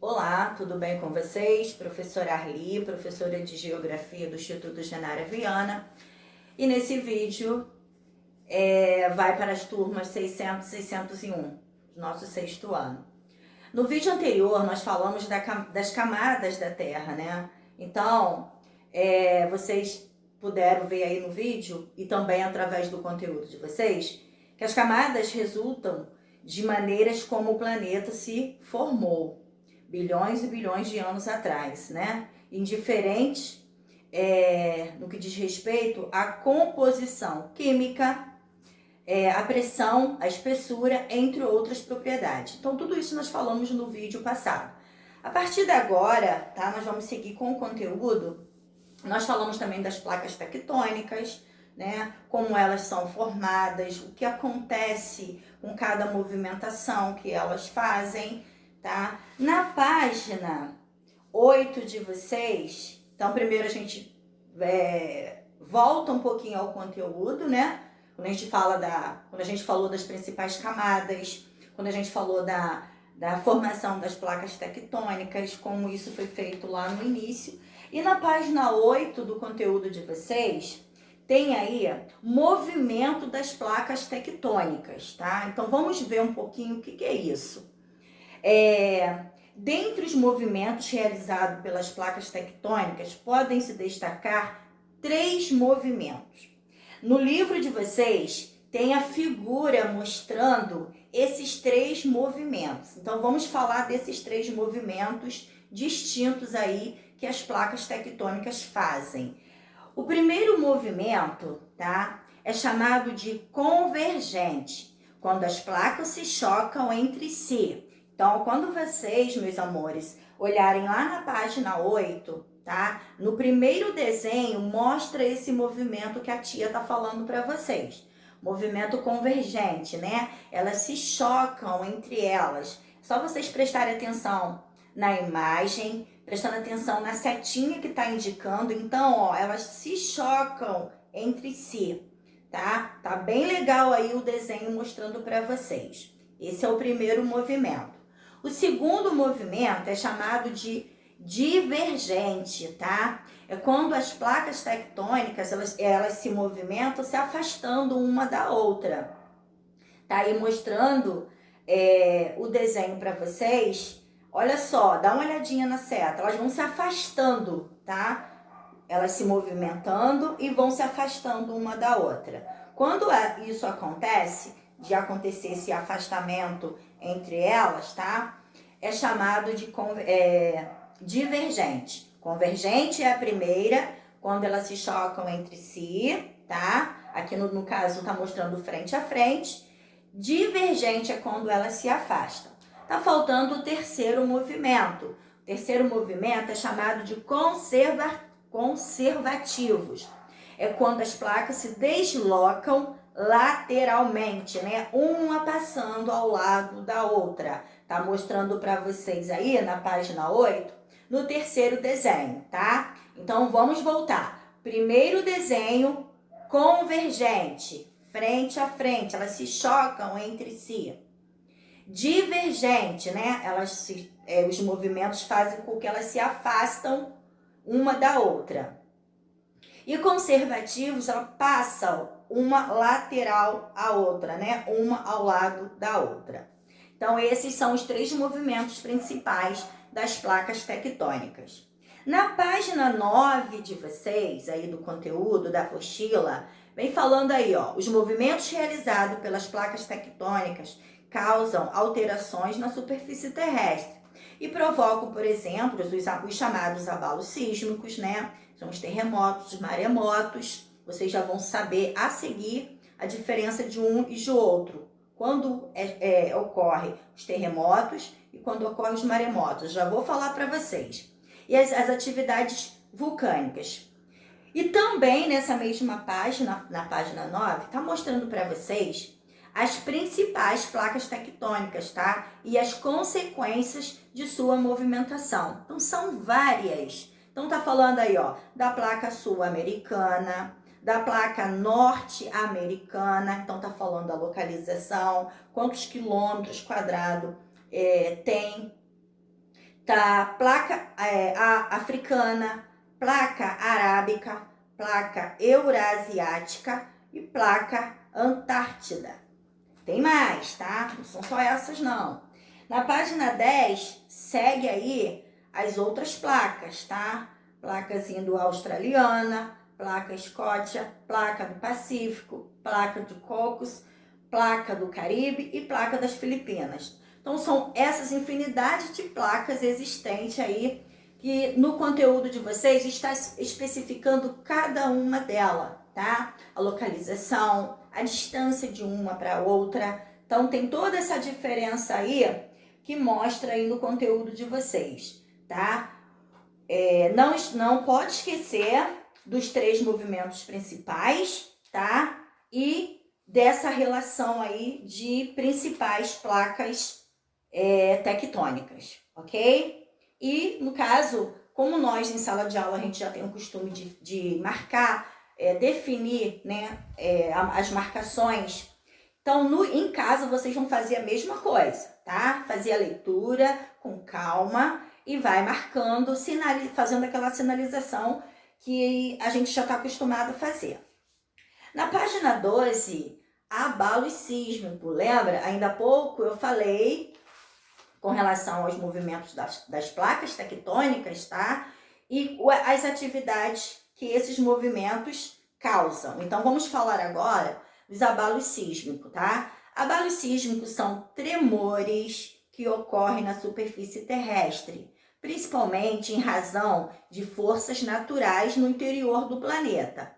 Olá, tudo bem com vocês? Professora Arli, professora de Geografia do Instituto Genara Viana. E nesse vídeo vai para as turmas 600 e 601, nosso sexto ano. No vídeo anterior nós falamos das camadas da Terra, né? Então, vocês puderam ver aí no vídeo e também através do conteúdo de vocês, que as camadas resultam de maneiras como o planeta se formou, bilhões e bilhões de anos atrás, né? Indiferentes no que diz respeito à composição química, a pressão, a espessura, entre outras propriedades. Então, tudo isso nós falamos no vídeo passado. A partir de agora, tá? Nós vamos seguir com o conteúdo. Nós falamos também das placas tectônicas, né? Como elas são formadas, o que acontece com cada movimentação que elas fazem, tá? Na página 8 de vocês, então primeiro a gente volta um pouquinho ao conteúdo, né? Quando a gente falou das principais camadas, quando a gente falou da formação das placas tectônicas, como isso foi feito lá no início. E na página 8 do conteúdo de vocês, tem aí movimento das placas tectônicas, tá? Então vamos ver um pouquinho o que é isso. Dentre os movimentos realizados pelas placas tectônicas, podem se destacar 3 movimentos. No livro de vocês, tem a figura mostrando esses 3 movimentos. Então, vamos falar desses 3 movimentos distintos aí que as placas tectônicas fazem. O primeiro movimento, tá, é chamado de convergente, quando as placas se chocam entre si. Então, quando vocês, meus amores, olharem lá na página 8, tá? No primeiro desenho, mostra esse movimento que a tia tá falando para vocês. Movimento convergente, né? Elas se chocam entre elas. Só vocês prestarem atenção na imagem, prestando atenção na setinha que tá indicando. Então, ó, elas se chocam entre si, tá? Tá bem legal aí o desenho mostrando para vocês. Esse é o primeiro movimento. O segundo movimento é chamado de divergente, tá? É quando as placas tectônicas, elas se movimentam se afastando uma da outra. Tá aí mostrando o desenho para vocês. Olha só, dá uma olhadinha na seta. Elas vão se afastando, tá? Elas se movimentando e vão se afastando uma da outra. Quando isso acontece, de acontecer esse afastamento entre elas, tá? É chamado de divergente. Convergente é a primeira, quando elas se chocam entre si, tá? Aqui no caso tá mostrando frente a frente. Divergente é quando elas se afastam. Tá faltando o terceiro movimento. O terceiro movimento é chamado de conservativos. É quando as placas se deslocam lateralmente, né? Uma passando ao lado da outra. Tá mostrando para vocês aí na página 8, no terceiro desenho, tá? Então vamos voltar. Primeiro desenho, convergente, frente a frente, elas se chocam entre si. Divergente, né? Os movimentos fazem com que elas se afastam uma da outra. E conservativos, elas passam uma lateral à outra, né? Uma ao lado da outra. Então, esses são os 3 movimentos principais das placas tectônicas. Na página 9 de vocês, aí do conteúdo da apostila, vem falando aí, ó, os movimentos realizados pelas placas tectônicas causam alterações na superfície terrestre e provocam, por exemplo, os chamados abalos sísmicos, né? São os terremotos, os maremotos. Vocês já vão saber a seguir a diferença de um e de outro. Quando ocorre os terremotos e quando ocorrem os maremotos. Já vou falar para vocês. E as atividades vulcânicas. E também nessa mesma página, na página 9, está mostrando para vocês as principais placas tectônicas, tá? E as consequências de sua movimentação. Então, são várias. Então, tá falando aí, ó, da placa sul-americana, da placa norte-americana. Então, tá falando da localização, quantos quilômetros quadrados tem. Tá? Placa africana, placa arábica, placa eurasiática e placa antártida. Tem mais, tá? Não são só essas, não. Na página 10, segue aí as outras placas, tá? Placas indo-australiana, placa Escócia, placa do Pacífico, placa de Cocos, placa do Caribe e placa das Filipinas. Então, são essas infinidades de placas existentes aí, que no conteúdo de vocês está especificando cada uma delas, tá? A localização, a distância de uma para outra. Então, tem toda essa diferença aí que mostra aí no conteúdo de vocês, tá? Não pode esquecer dos 3 movimentos principais, tá? E dessa relação aí de principais placas tectônicas, ok? E, no caso, como nós em sala de aula a gente já tem o costume de marcar, definir, né, as marcações, então em casa vocês vão fazer a mesma coisa, tá? Fazer a leitura com calma e vai marcando, fazendo aquela sinalização que a gente já está acostumado a fazer. Na página 12, abalo sísmico, lembra? Ainda há pouco eu falei com relação aos movimentos das placas tectônicas, tá? E as atividades que esses movimentos causam. Então, vamos falar agora dos abalos sísmicos, tá? Abalos sísmicos são tremores que ocorrem na superfície terrestre, principalmente em razão de forças naturais no interior do planeta.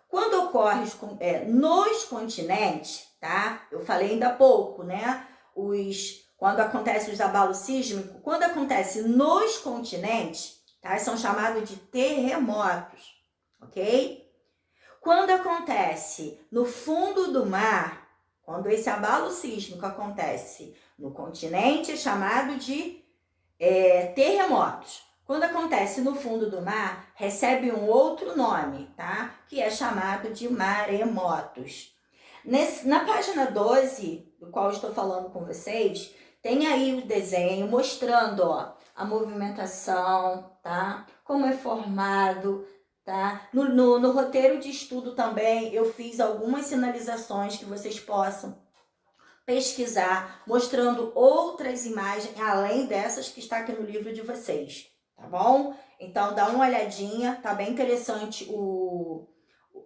Quando ocorre nos continentes, tá? Eu falei ainda há pouco, né? Quando acontece os abalos sísmicos, quando acontece nos continentes, tá? São chamados de terremotos, ok? Quando acontece no fundo do mar, quando esse abalo sísmico acontece no continente, é chamado de terremotos. Quando acontece no fundo do mar, recebe um outro nome, tá? Que é chamado de maremotos. Na página 12, do qual estou falando com vocês, tem aí o desenho mostrando, ó, a movimentação, tá? Como é formado, tá? No roteiro de estudo também eu fiz algumas sinalizações que vocês possam pesquisar, mostrando outras imagens além dessas que está aqui no livro de vocês, tá bom? Então dá uma olhadinha, tá bem interessante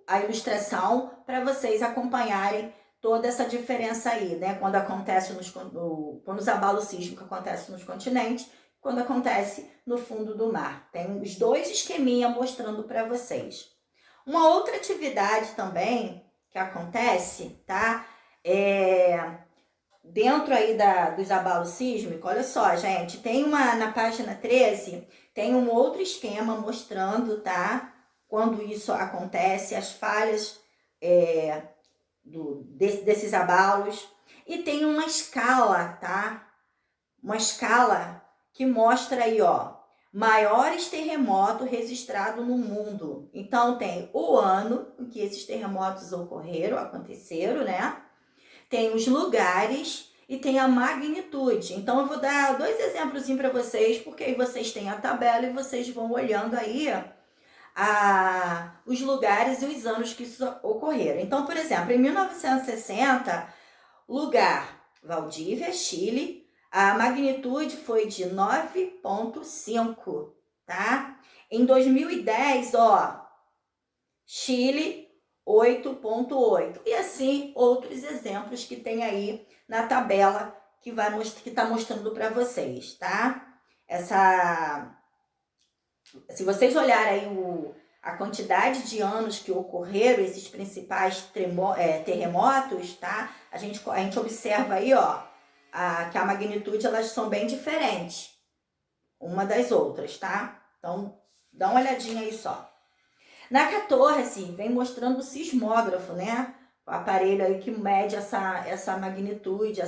a ilustração para vocês acompanharem toda essa diferença aí, né? Quando acontece quando os abalos sísmicos acontecem nos continentes, quando acontece no fundo do mar. Tem os 2 esqueminhas mostrando para vocês. Uma outra atividade também que acontece, tá? Dentro aí dos abalos sísmicos, olha só, gente, na página 13, tem um outro esquema mostrando, tá? Quando isso acontece, as falhas desses abalos. E tem uma escala, tá? Uma escala que mostra aí, ó, maiores terremotos registrados no mundo. Então, tem o ano em que esses terremotos aconteceram, né? Tem os lugares e tem a magnitude. Então, eu vou dar 2 exemplos para vocês, porque aí vocês têm a tabela e vocês vão olhando aí os lugares e os anos que isso ocorreram. Então, por exemplo, em 1960, lugar Valdívia, Chile, a magnitude foi de 9,5, tá? Em 2010, ó, Chile, 8,8. E assim, outros exemplos que tem aí na tabela que está mostrando para vocês, tá? Se vocês olharem aí a quantidade de anos que ocorreram esses principais terremotos, tá? A gente observa aí, ó, que a magnitude, elas são bem diferentes uma das outras, tá? Então, dá uma olhadinha aí só. Na 14, vem mostrando o sismógrafo, né? O aparelho aí que mede essa magnitude,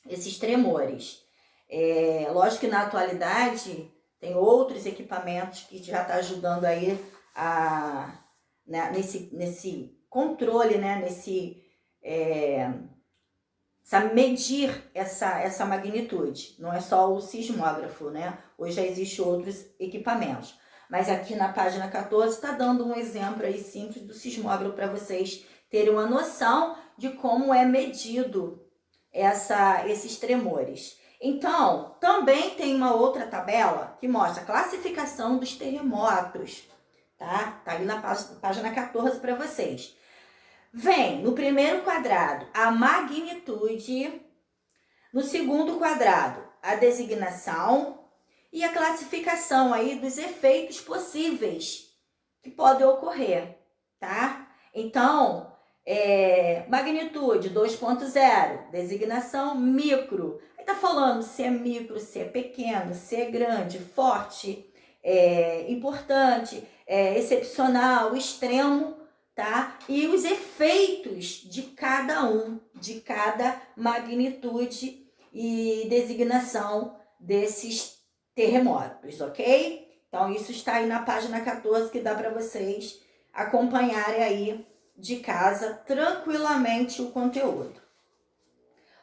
esses tremores. Lógico que na atualidade tem outros equipamentos que já estão ajudando aí nesse controle, né? medir essa magnitude. Não é só o sismógrafo, né? Hoje já existem outros equipamentos. Mas aqui na página 14 está dando um exemplo aí simples do sismógrafo para vocês terem uma noção de como é medido esses tremores. Então, também tem uma outra tabela que mostra a classificação dos terremotos, tá? Tá ali na página 14 para vocês. Vem no primeiro quadrado a magnitude, no segundo quadrado a designação e a classificação aí dos efeitos possíveis que podem ocorrer, tá? Então, magnitude 2.0, designação micro. Aí tá falando se é micro, se é pequeno, se é grande, forte, importante, excepcional, extremo, tá? E os efeitos de cada magnitude e designação desses terremotos, ok? Então, isso está aí na página 14, que dá para vocês acompanharem aí de casa tranquilamente o conteúdo.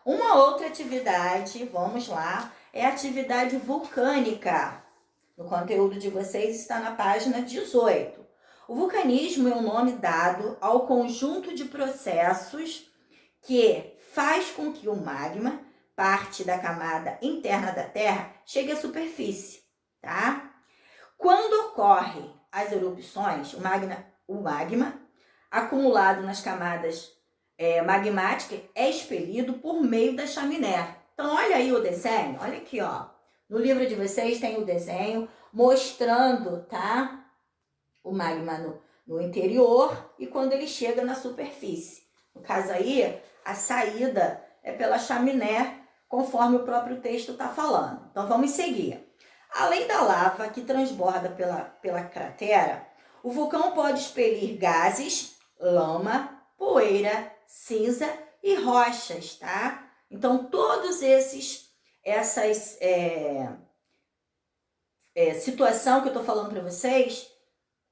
Uma outra atividade, vamos lá, é a atividade vulcânica. No conteúdo de vocês está na página 18. O vulcanismo é um nome dado ao conjunto de processos que faz com que o magma, parte da camada interna da Terra, chegue à superfície, tá? Quando ocorrem as erupções, o magma acumulado nas camadas magmáticas é expelido por meio da chaminé. Então, olha aí o desenho, olha aqui, ó. No livro de vocês tem o desenho mostrando, tá? O magma no interior e quando ele chega na superfície. No caso aí, a saída é pela chaminé, conforme o próprio texto está falando. Então, vamos seguir. Além da lava que transborda pela cratera, o vulcão pode expelir gases, lama, poeira, cinza e rochas, tá? Então, todos essas situação que eu estou falando para vocês,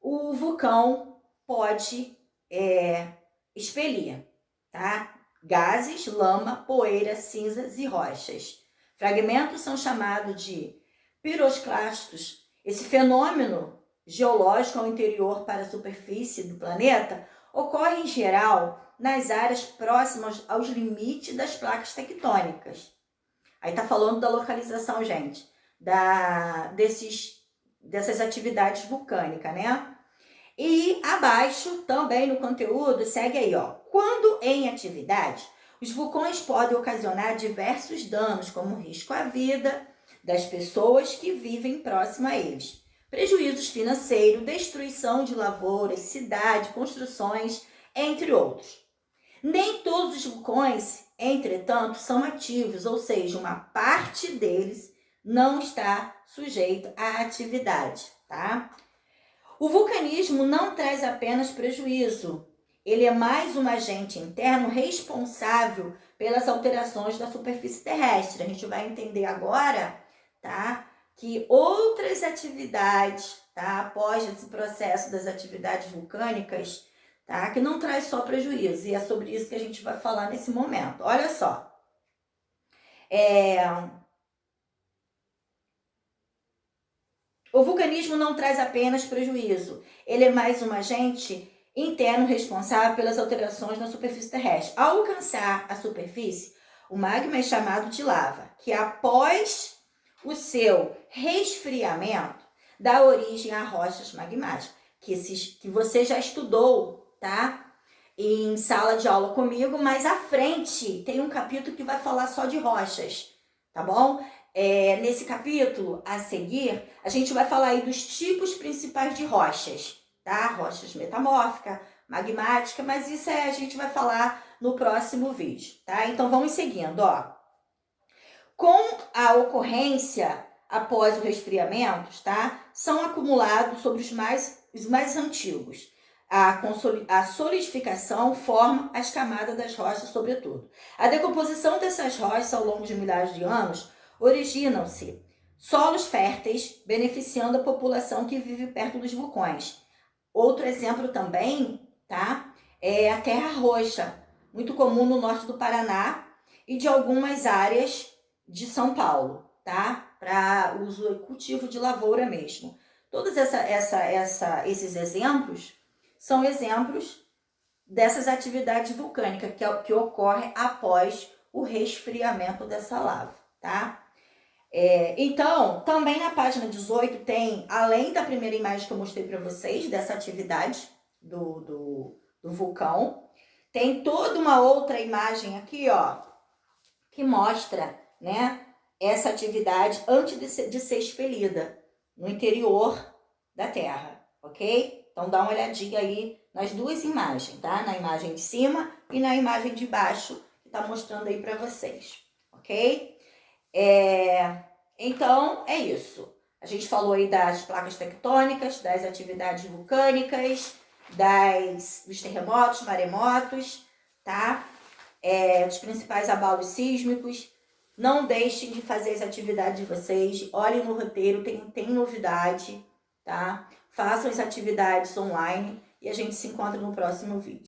o vulcão pode expelir, tá? Gases, lama, poeira, cinzas e rochas. Fragmentos são chamados de piroclastos. Esse fenômeno geológico ao interior para a superfície do planeta ocorre em geral nas áreas próximas aos limites das placas tectônicas. Aí tá falando da localização, gente, dessas atividades vulcânicas, né? E abaixo, também no conteúdo, segue aí, ó. Quando em atividade, os vulcões podem ocasionar diversos danos, como risco à vida das pessoas que vivem próximo a eles, prejuízos financeiros, destruição de lavouras, cidades, construções, entre outros. Nem todos os vulcões, entretanto, são ativos, ou seja, uma parte deles não está sujeito à atividade, tá? O vulcanismo não traz apenas prejuízo, ele é mais um agente interno responsável pelas alterações da superfície terrestre. A gente vai entender agora, tá, que outras atividades, tá, após esse processo das atividades vulcânicas, tá, que não traz só prejuízo, e é sobre isso que a gente vai falar nesse momento. Olha só. O vulcanismo não traz apenas prejuízo, ele é mais um agente interno responsável pelas alterações na superfície terrestre. Ao alcançar a superfície, o magma é chamado de lava, que após o seu resfriamento dá origem a rochas magmáticas, que você já estudou, tá? Em sala de aula comigo, mas à frente tem um capítulo que vai falar só de rochas, tá bom? Nesse capítulo a seguir, a gente vai falar aí dos tipos principais de rochas, tá? Rochas metamórficas, magmáticas, mas isso a gente vai falar no próximo vídeo, tá? Então vamos seguindo, ó. Com a ocorrência após o resfriamento, tá? São acumulados sobre os mais antigos. A solidificação forma as camadas das rochas, sobretudo. A decomposição dessas rochas ao longo de milhares de anos originam-se solos férteis, beneficiando a população que vive perto dos vulcões. Outro exemplo também, tá? É a terra roxa, muito comum no norte do Paraná e de algumas áreas de São Paulo, tá? Para uso e cultivo de lavoura mesmo. Todos esses exemplos são exemplos dessas atividades vulcânicas que ocorrem após o resfriamento dessa lava, tá? Então, também na página 18 tem, além da primeira imagem que eu mostrei para vocês, dessa atividade do vulcão, tem toda uma outra imagem aqui, ó, que mostra, né, essa atividade antes de ser expelida no interior da Terra, ok? Então dá uma olhadinha aí nas duas imagens, tá? Na imagem de cima e na imagem de baixo, que tá mostrando aí para vocês, ok? Então é isso. A gente falou aí das placas tectônicas, das atividades vulcânicas, dos terremotos, maremotos, tá? Dos principais abalos sísmicos. Não deixem de fazer as atividades de vocês. Olhem no roteiro, tem novidade, tá? Façam as atividades online e a gente se encontra no próximo vídeo.